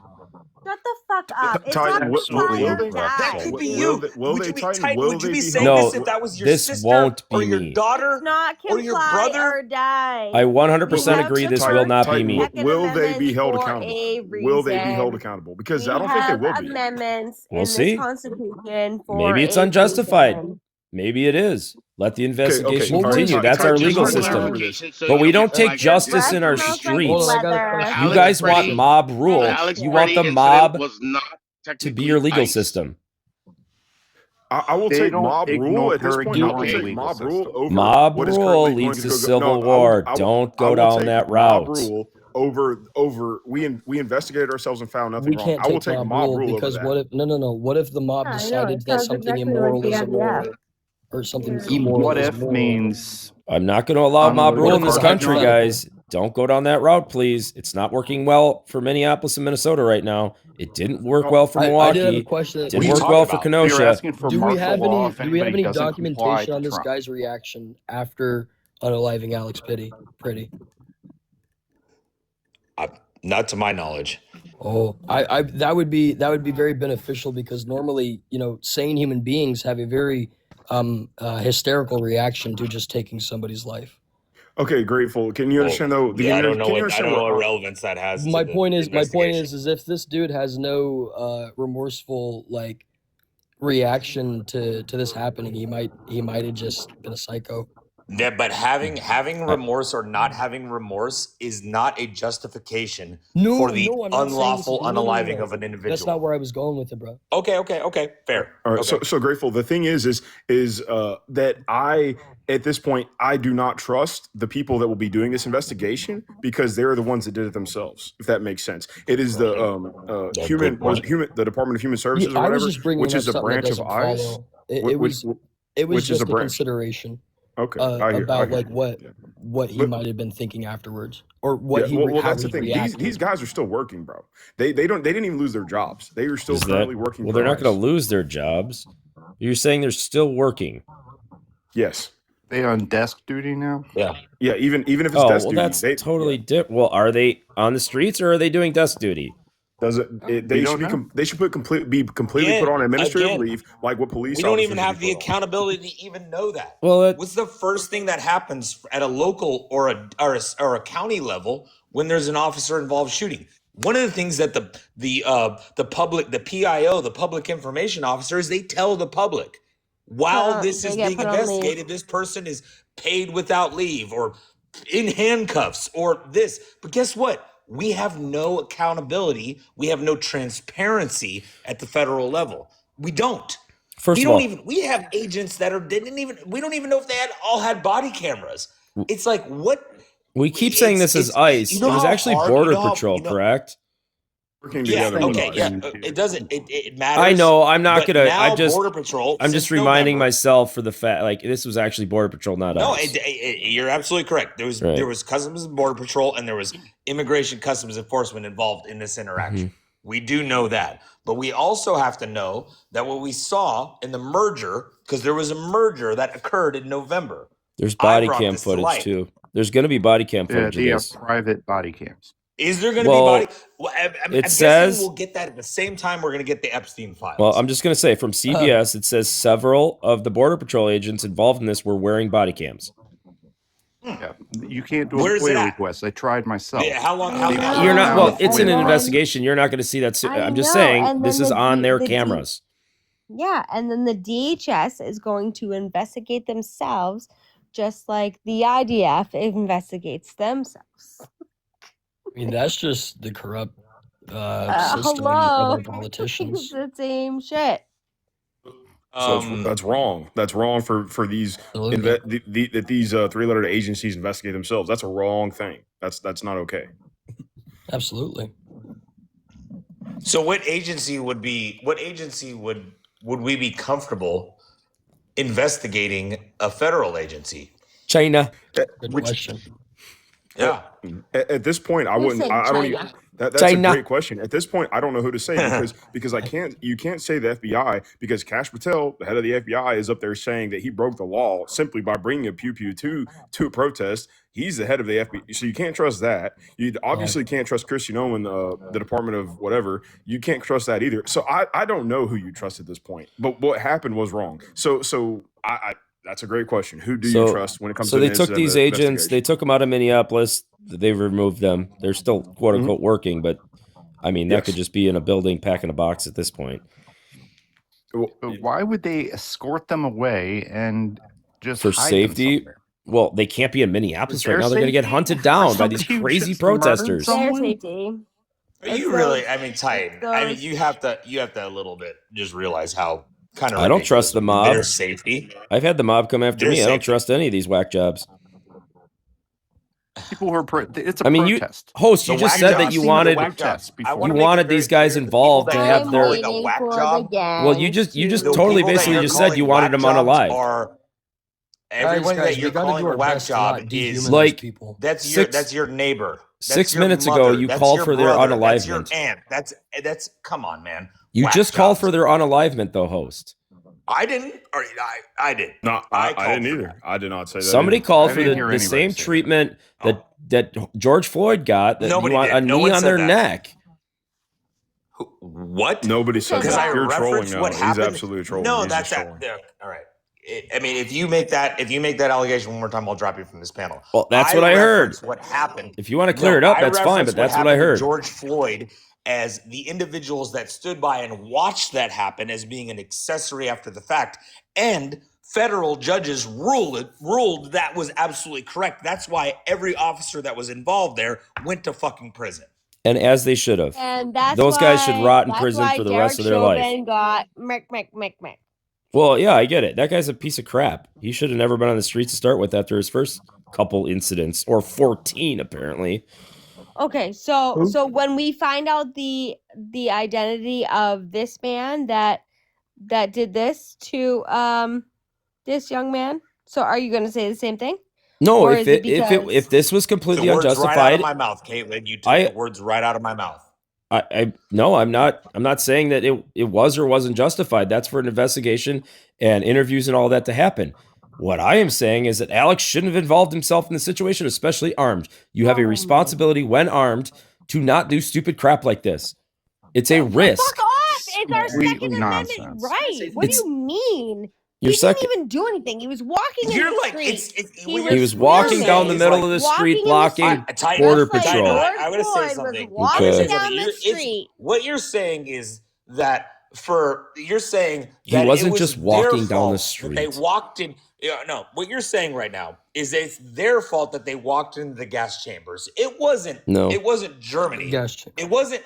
Shut the fuck up. It's Titan, not That could be you. Would you be saying No, this if that was your this sister won't be or your me. daughter not or your comply brother? or die. I 100% agree this will not be me. Will they be held for accountable? a Will they be reason. held accountable? Because We I don't think they will have be. amendments We'll in see. this Constitution for Maybe it's a unjustified. reason. Maybe it is. Let the investigation okay. continue. All right, That's our just legal for system. clarification, So But we you don't take like justice in our Breath smells like streets. leather. You Alex guys want Pretti- mob rule. Alex You want Pretti the incident mob was not to be your legal ICE. system. I will They take don't mob rule ignore at this her point. I will ignoring take the mob legal rule system. over Mob what is rule currently going leads to go. civil No, war. I will Don't go take down that mob route. rule over we investigated ourselves and found nothing We wrong. can't I will take take mob rule over because that. what if what if the mob Yeah, I know, decided it that sounds something exactly like immoral the is immoral IDF. or something immoral What is if moral? means I'm not going to allow mob What rule if in this our country, hypothetical? guys. Don't go down that route, please. It's not working well for Minneapolis and Minnesota right now. It didn't work well for I did have a Milwaukee. question. Didn't work well for we were Kenosha. asking for Do we martial have law any? if Do we have anybody any doesn't comply documentation to on this Trump. guy's reaction after unaliving Alex Pretti? Not to my knowledge. Oh, I that would be very beneficial because normally, sane human beings have a very hysterical reaction to just taking somebody's life. Okay, grateful. Can you understand though? I don't know what relevance that has. My to the point is investigation. if this dude has no remorseful reaction to this happening, he might have just been a psycho. Yeah, but having remorse or not having remorse is not a justification for the I'm not unlawful saying this. unaliving No. of an individual. That's not where I was going with it, bro. Okay, fair. All right, Okay. so grateful. The thing is that I, at this point, I do not trust the people that will be doing this investigation because they're the ones that did it themselves. If that makes sense, it is the the Department of Human Services or I was whatever, just bringing which up is a something branch that of doesn't ICE. follow. It was which is just a a branch. consideration. Okay, About I what he But- might have been thinking afterwards, or what well, how that's he the thing. reacted. These guys are still working, bro. They didn't even lose their jobs. They are still Is that- currently working. Well, for they're not going ICE. to lose their jobs. You're saying they're still working. Yes. They on desk duty now? Yeah. Yeah, even if it's Oh, desk well, duty, that's totally different. Well, are they on the streets or are they doing desk duty? They should be completely put on administrative leave, like what police we don't officers even would have be the put on. accountability to even know that. Well, what's the first thing that happens at a local or a county level when there's an officer involved shooting? One of the things that the public, the PIO, the public information officers, they tell the public while this They is get being put on leave. investigated, this person is paid without leave or in handcuffs or this. But guess what? We have no accountability. We have no transparency at the federal level. We don't. First of all, We have agents that we don't even know if they all had body cameras. It's like, what? We keep saying this is ICE. It was actually Border Patrol, correct? Working Yeah, together. okay, yeah. It doesn't, it matters. I know, I'm not but gonna, now Border Patrol, I'm just reminding myself for the fact, like, this was actually Border Patrol, not No, ICE. you're absolutely correct. There was Customs and Border Patrol and there was Immigration Customs Enforcement involved in this interaction. We do know that. But we also have to know that what we saw in the merger, because there was a merger that occurred in November. There's body cam footage too. There's going to be body cam footage of this. Private body cams. Is there going to be body? Well, I'm says guessing we'll get that at the same time we're going to get the Epstein files. Well, I'm just going to say from CBS, it says several of the Border Patrol agents involved in this were wearing body cams. Yeah, you can't do a Where's it FOIA at? request. I tried myself. Yeah, how long? You're not. Well, it's an FOIA. investigation. You're not going to see that. I'm just know, saying and this then is the on their the cameras. Yeah, and then the DHS is going to investigate themselves, just like the IDF investigates themselves. I mean, that's just the corrupt system of Hello, our politicians. it's the same shit. So that's wrong. That's wrong for these these three-lettered agencies investigate themselves. That's a wrong thing. That's not okay. Absolutely. So what agency would we be comfortable investigating a federal agency? China. Good question. Yeah. At this point, I wouldn't. said I don't. China? Even, that's China. a great question. At this point, I don't know who to say because you can't say the FBI because Kash Patel, the head of the FBI, is up there saying that he broke the law simply by bringing a pew pew to a protest. He's the head of the FBI, so you can't trust that. You obviously can't trust Christian Owen, the Department of whatever. You can't trust that either. So I don't know who you trust at this point. But what happened was wrong. So I that's a great question. Who do you trust when it comes to they took these agents, they took them out of Minneapolis, they removed them. They're still quote unquote working, but I mean that could just be in a building packing a box at this point. But why would they escort them away and just for hide safety? them Well, they can't be in Minneapolis right now. They're going to get hunted down by these crazy protesters. Their safety. Are you really? I mean, Titan. I mean, you have to a little bit just realize how kind of. I don't trust the mob. Their safety. I've had the mob come after me. I don't trust any of these whack jobs. People who are it's a protest. protest. Host, you just said that you wanted these guys involved to have their. Well, you just totally basically just said you wanted them unalived. Everyone that you're calling a whack job is like that's your neighbor. 6 minutes ago, you called for their unalivement. That's your aunt. That's come on, man. You just called for their unalivement, though, host. I didn't. Or I did. No, I didn't either. I did not say that. Somebody called for the same treatment that George Floyd got. That you want a knee on their neck. What? Nobody said that. You're trolling now. What He's happened? absolutely trolling. No, that's all right. I mean, if you make that allegation one more time, I'll drop you from this panel. Well, that's what I heard. What happened? If you want to clear it up, that's fine. But that's what I heard. George Floyd, as the individuals that stood by and watched that happen, as being an accessory after the fact, and federal judges ruled that was absolutely correct. That's why every officer that was involved there went to fucking prison. And as they should have. And that's those guys should rot in prison for the rest of their life. Got meh. Well, yeah, I get it. That guy's a piece of crap. He should have never been on the streets to start with after his first couple incidents, or 14 apparently. Okay, so when we find out the identity of this man that did this to this young man, so are you going to say the same thing? No, if this was completely unjustified, right out of my mouth, Caitlin, you took the words right out of my mouth. No, I'm not saying that it was or wasn't justified. That's for an investigation and interviews and all that to happen. What I am saying is that Alex shouldn't have involved himself in the situation, especially armed. You have a responsibility when armed to not do stupid crap like this. It's a risk. Fuck off! It's our Second Amendment nonsense. right. What do you mean? Your He second- didn't even do anything. He was walking in You're the like street. He was walking down the middle of the street, blocking border patrol. I'm going to say something. Walking Okay. down the street. What you're saying is that you're saying He that wasn't it was just walking their down the fault that They street. walked in. No, what you're saying right now is that it's their fault that they walked into the gas chambers. It wasn't. No. It wasn't Germany. Gas chamber.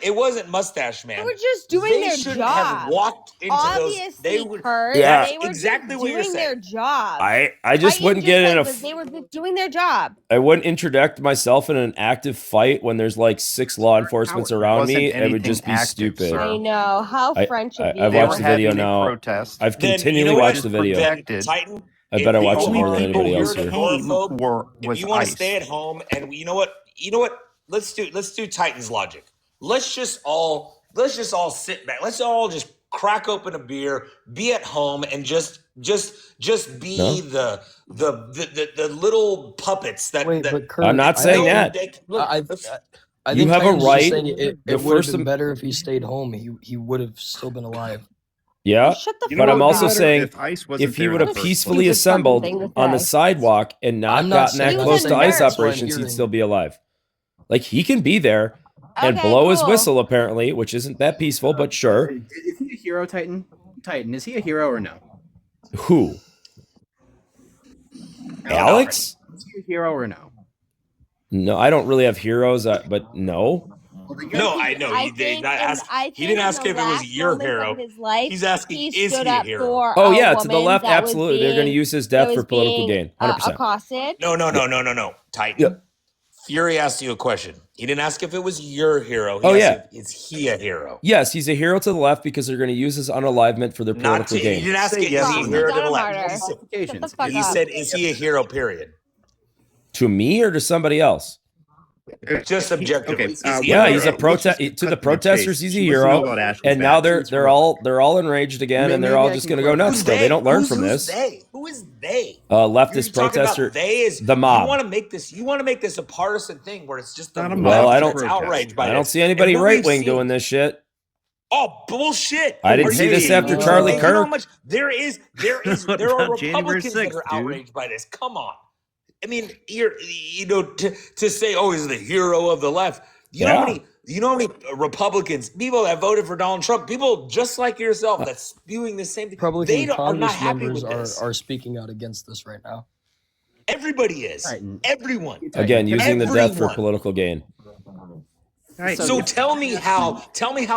It wasn't Mustache Man. They were just doing They their shouldn't job. have walked into Obviously, those. They would. Kurt, Yeah. they were Exactly just what you're doing their saying. job. I just What wouldn't you get just in a. said was they were just doing their job. I wouldn't interject myself in an active fight when there's like 6 law enforcements around Wasn't me. It would anything just be active, stupid. sir. I know. How French of you. I've They watched were the video having a now. protest. I've Then, continually you know watched what? the video. Protected. Titan. I bet I watched it only more than people anybody who else here. came was If you want to ICE. stay at home, and you know what? Let's do Titans logic. Let's just all sit back. Let's all just crack open a beer, be at home, and just be No. the little puppets that. Wait, that but Kurt, I'm not saying that. I You think have a Titans is right- saying it the would have first been am- better if he stayed home. He would have still been alive. Yeah, Shut the but fuck I'm up. also saying if ICE wasn't if he there would in have the first peacefully place. Stupid fucking assembled thing to on the say. sidewalk and not I'm not gotten that saying that. close He to was a ICE nurse. That's why I'm operations, he'd hearing. still be alive. Like he can be there and Okay, blow his cool. whistle apparently, which isn't that peaceful, but sure. Is he a hero, Titan? Titan, is he a hero or no? Who? Alex? Is he a hero or no? No, I don't really have heroes, but no. No, I know. I He think, didn't ask in if the it was last your moments hero. of his life, He's asking, he is stood he a up hero? for Oh a yeah, to the woman left, that was absolutely. They're going to being- use his that death was for political being, gain. 100%. accosted. No. Titan. Yeah. Fury asked you a question. He didn't ask if it was your hero. He Oh, asked yeah. if, is he a hero? Yes, he's a hero to the left because they're going to use his unalivement for their Not political to, gain. he didn't ask Say it, yes is he or a no. hero to Not the a left? martyr. He said, Shut the fuck he up. said, is he a hero, period? To me or to somebody else? Just objectively. Okay, Is he Yeah, a he's a hero? protest to the cut to the protesters. chase. He's a She wants to know hero, about Ashley's and now back. they're all enraged again, and they're Maybe all I just can going to go nuts. Who's Still, they don't learn from Who's this. they? Who is they? Leftist You're talking about protester, they is the mob. You want to make this a partisan thing where it's just the Not a left mob, Well, I that's don't- outraged by I don't this. see anybody And what we've right wing seen- doing this shit. Oh, bullshit! I didn't Are see you this kidding after me? Charlie You know how Kirk. much there are About January Republicans that 6th, are dude. outraged by this. Come on, I mean, to say, oh, he's the hero of the left. You know how many Republicans, people that voted for Donald Trump, people just like yourself that's spewing the same thing. Republican They are not Congress happy members with this. are speaking out against this right now. Everybody is. Titan. Everyone. Again, using the death for Everyone. political gain. Right. So tell me how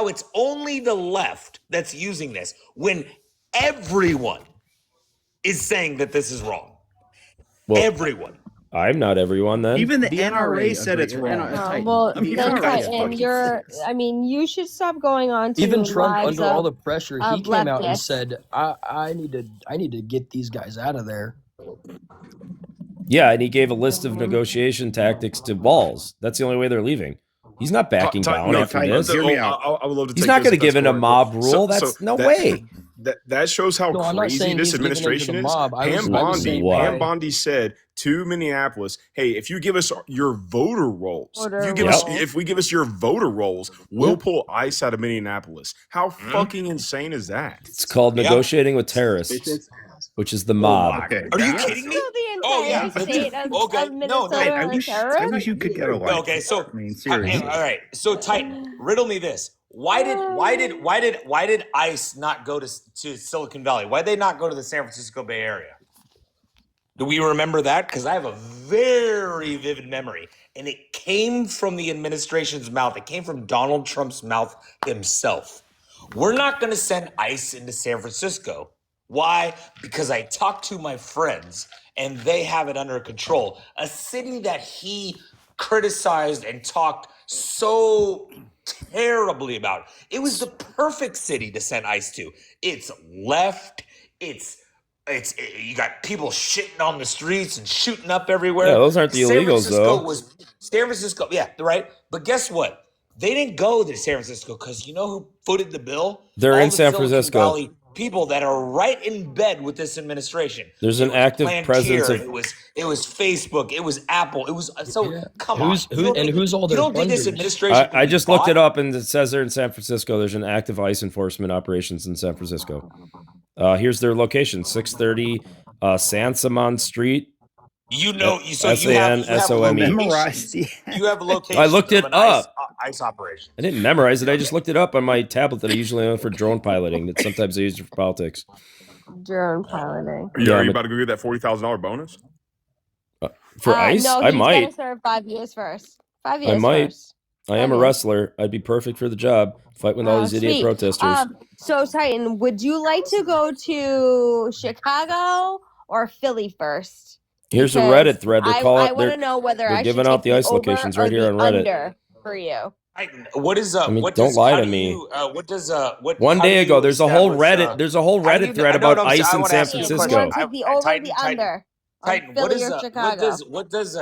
it's only the left that's using this when everyone is saying that this is wrong. Well, Everyone. I'm not everyone then. Even the, The NRA said it's agreed. wrong. Titan. Well, I mean, then you guys Titan, fucking- you should stop going on to Even the Trump, lives under all of- the pressure, of he came out and leftists. said, "I need to get these guys out of there." Yeah, and he gave a list of negotiation tactics to Walls. That's the only way they're leaving. He's not backing down no, after Titan, this. hear me out. I would love to. He's take not this going to if that's give in a correct. mob rule. That's no way. That shows how No, I'm not crazy saying this he's giving in to the administration is. mob. I was saying Pam why. Bondi said to Minneapolis, "Hey, if you give us your voter rolls, if we give us your voter rolls, we'll pull ICE out of Minneapolis." How fucking insane is that? It's called negotiating with terrorists, which is the mob. Okay. Are you kidding me? So the entire Oh, yeah. state of, Okay. of No, Minnesota I are wish terrorists? you could get a life. Okay, so I mean, seriously. all right. So Titan, riddle me this. Why did ICE not go to Silicon Valley? Why did they not go to the San Francisco Bay Area? Do we remember that? Because I have a very vivid memory. And it came from the administration's mouth. It came from Donald Trump's mouth himself. We're not going to send ICE into San Francisco. Why? Because I talked to my friends and they have it under control. A city that he criticized and talked so terribly about. It was the perfect city to send ICE to. It's left. It's you got people shitting on the streets and shooting up everywhere. Yeah, those aren't the illegals, though. San Francisco, yeah, right. But guess what? They didn't go to San Francisco because you know who footed the bill? They're All in the San Silicon Francisco. Valley people that are right in bed with this administration. There's an active presence of. It was Facebook. It was Apple. It was come on. Who's all you their don't think this funders? administration? I just looked it up, and it says there in San Francisco. There's an active ICE enforcement operations in San Francisco. Here's their location: 630 Sansamon Street. You know, SANSOME. You have locations. I looked it up. ICE operation. I didn't memorize it. I just looked it up on my tablet that I usually own for drone piloting. That sometimes I use it for politics. Drone piloting. Are you about to go get that $40,000 bonus for ICE? No, I might. Gotta serve 5 years first. 5 years. I might. First. I am a wrestler. I'd be perfect for the job. Fight with all these idiot protesters. So Titan, would you like to go to Chicago or Philly first? Here's a Reddit thread. I want to know whether they're giving out the ICE locations right here on Reddit. Under for you. What is I mean, what don't does, lie how to do me. you, what does what? One day ago, there's a whole Reddit. There's a whole Reddit thread about ICE in San Francisco. You want to take the over, the under. Titan, Philly or Chicago? What does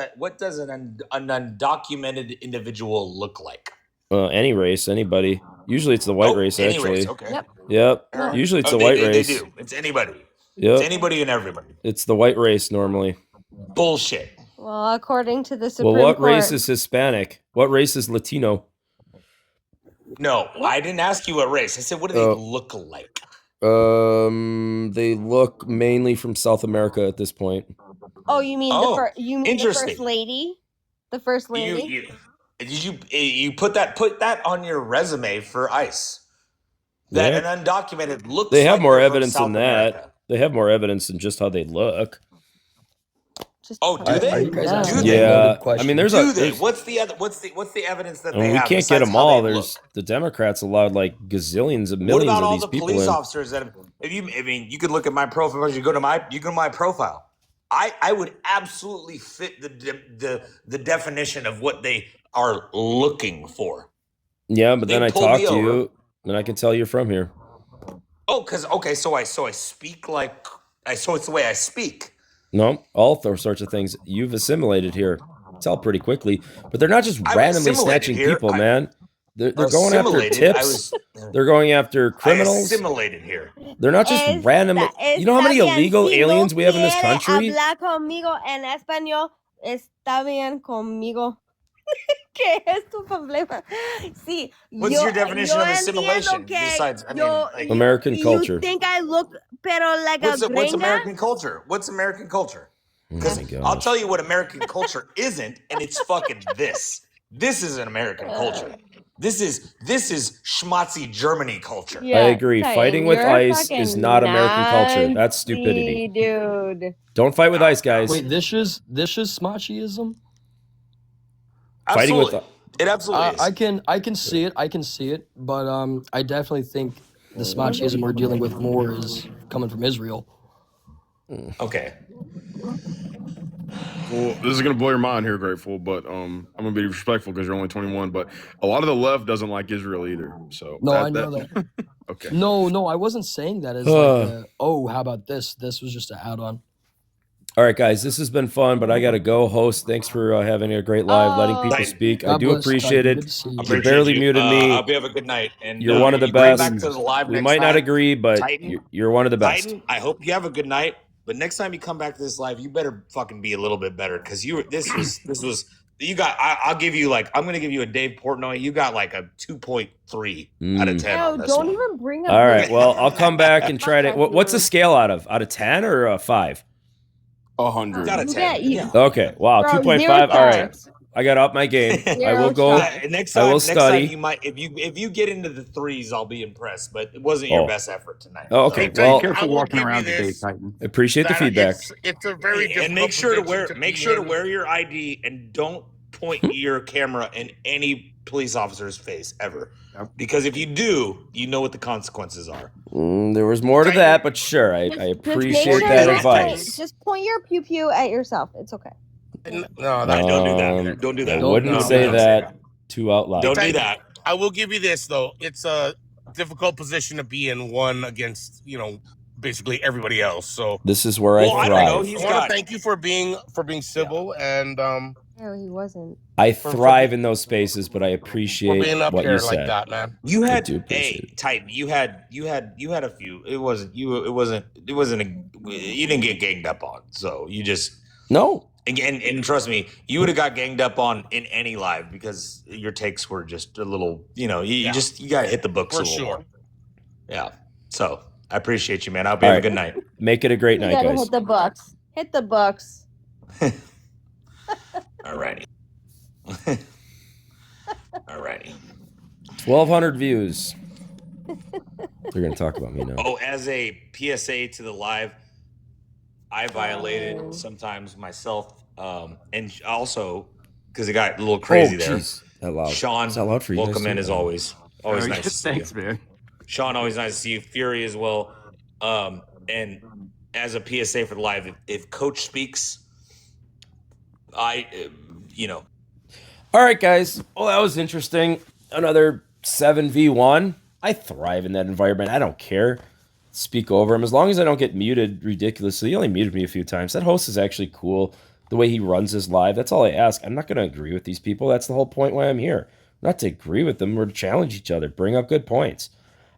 an undocumented individual look like? Any race, anybody. Usually it's the white race, any actually. Race, okay. Yep. Usually it's the white race. They do. It's anybody. Yep. It's anybody and everybody. It's the white race normally. Bullshit. Well, according to the Supreme Court. Court. Race is Hispanic? What race is Latino? No, I didn't ask you what race. I said, what do they look like? They look mainly from South America at this point. Oh, you mean the first lady? The first lady? You put that on your resume for ICE. That an undocumented looks. They have like more they're evidence from than South that. America. They have more evidence than just how they look. Do they? Yeah. I mean, there's what's the evidence that they we have? can't get them all. There's the Democrats allowed like gazillions of millions what about of all these the people police in. officers that have, you could look at my profile. You go to my profile. I would absolutely fit the definition of what they are looking for. Yeah, but then I talk to you, and I can tell you're from here. Oh, so I speak like so it's the way I speak. No, all sorts of things you've assimilated here. Tell pretty quickly, but they're not just randomly snatching people, man. They're going after tips. They're going after criminals. Assimilated here. They're not just random. You know how many illegal aliens we have in this country? Hablar conmigo en español. Está bien conmigo. ¿Qué es tu problema? Sí, what's your definition of assimilation besides American culture? You think I look pero like a gringa? What's American culture? What's American culture? Because I'll tell you what American culture isn't, and it's fucking this. This is an American culture. This is schmatzy Germany culture. Yeah, I agree. Fighting with ICE is not American culture. That's stupidity. Dude. Don't fight with ICE, guys. Wait, this is schmatchyism? Fighting with it absolutely is. I can see it, but I definitely think the schmatchyism we're dealing with more is coming from Israel. Okay. Well, this is gonna blow your mind here, Grateful, but I'm gonna be respectful because you're only 21. But a lot of the left doesn't like Israel either. So no, I know that. Okay. No, I wasn't saying that as like, how about this? This was just an add-on. All right, guys, this has been fun, but I got to go. Host, thanks for having a great live, letting people speak. I do appreciate it. You barely muted me. I hope you have a good night. And you're one of the best. Back to the live we might not agree, but you're one of the best. Titan, I hope you have a good night. But next time you come back to this live, you better fucking be a little bit better because this was you got. I'm gonna give you a Dave Portnoy. You got like a 2.3 out of 10. No, don't even bring up. All right, well, I'll come back and try to. What's the scale out of 10 or a 5? 100. Got a 10. Yeah. Okay. Wow. 2.5. All right. I got up my game. I will go. Next I will study. study. You might, if you get into the 3s, I'll be impressed. But it wasn't your best effort tonight. Oh, okay. So. Well, careful walking around today, Titan. Appreciate the feedback. It's a very difficult. And make sure to wear your ID and don't point your camera in any police officer's face ever. Because if you do, you know what the consequences are. There was more to that, but sure, I appreciate that advice. Just point your pew pew at yourself. It's okay. No, don't do that. Don't do that. I wouldn't say that too out loud. Don't do that. I will give you this though. It's a difficult position to be in, one against basically everybody else. So this is where I thrive. I want to thank you for being civil and No, he wasn't. I For thrive in those spaces, but I appreciate being up what you here like said. that, man. You I had do appreciate it. Titan. You had a few. It wasn't you. It wasn't. You didn't get ganged up on. So you just No. again. And trust me, you would have got ganged up on in any live because your takes were just a little. You know, you just you got to hit the books For a little sure. more. Yeah. So I appreciate you, man. I hope you All have right. a good night. Make it a great You night, gotta guys. hit the books. Hit the books. Alrighty. Alrighty. 1,200 views. They're gonna talk about me now. Oh, as a PSA to the live, I violated sometimes myself, and also because it got a little crazy there. That loud. Sean, Is that loud for you welcome guys in too? as always. Always nice to see Thanks, you. man. Sean, always nice to see you. Fury as well. And as a PSA for the live, if Coach speaks, you know. All right, guys. Well, that was interesting. Another 7v1. I thrive in that environment. I don't care. Speak over him. As long as I don't get muted ridiculously. He only muted me a few times. That host is actually cool. The way he runs his live. That's all I ask. I'm not going to agree with these people. That's the whole point why I'm here. Not to agree with them or to challenge each other. Bring up good points.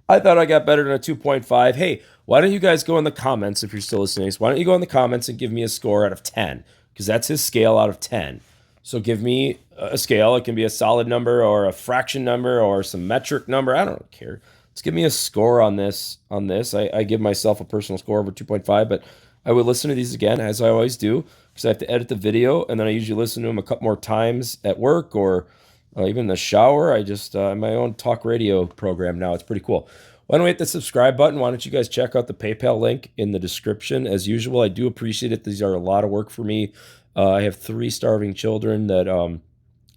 I thought I got better than a 2.5. Hey, why don't you guys go in the comments if you're still listening? Why don't you go in the comments and give me a score out of 10? Because that's his scale out of 10. So give me a scale. It can be a solid number or a fraction number or some metric number. I don't care. Let's give me a score on this. I give myself a personal score of a 2.5, but I would listen to these again, as I always do, because I have to edit the video, and then I usually listen to them a couple more times at work or even in the shower. I just, my own talk radio program now. It's pretty cool. Why don't we hit the subscribe button? Why don't you guys check out the PayPal link in the description? As usual, I do appreciate it. These are a lot of work for me. I have 3 starving children that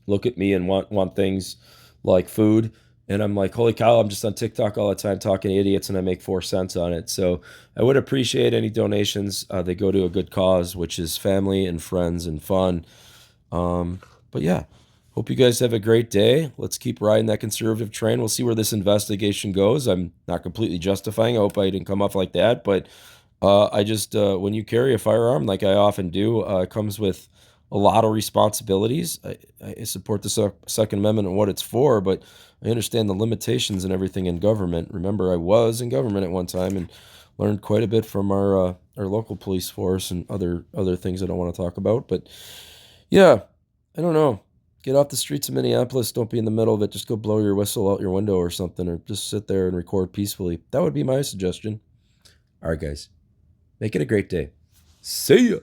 look at me and want things like food. And I'm like, holy cow, I'm just on TikTok all the time talking to idiots and I make 4 cents on it. So I would appreciate any donations. They go to a good cause, which is family and friends and fun. But yeah, hope you guys have a great day. Let's keep riding that conservative train. We'll see where this investigation goes. I'm not completely justifying. I hope I didn't come off like that. But I just, when you carry a firearm, like I often do, it comes with a lot of responsibilities. I support the Second Amendment and what it's for, but I understand the limitations and everything in government. Remember, I was in government at one time and learned quite a bit from our local police force and other things I don't want to talk about. But yeah, I don't know. Get off the streets of Minneapolis. Don't be in the middle of it. Just go blow your whistle out your window or something, or just sit there and record peacefully. That would be my suggestion. All right, guys. Make it a great day. See ya.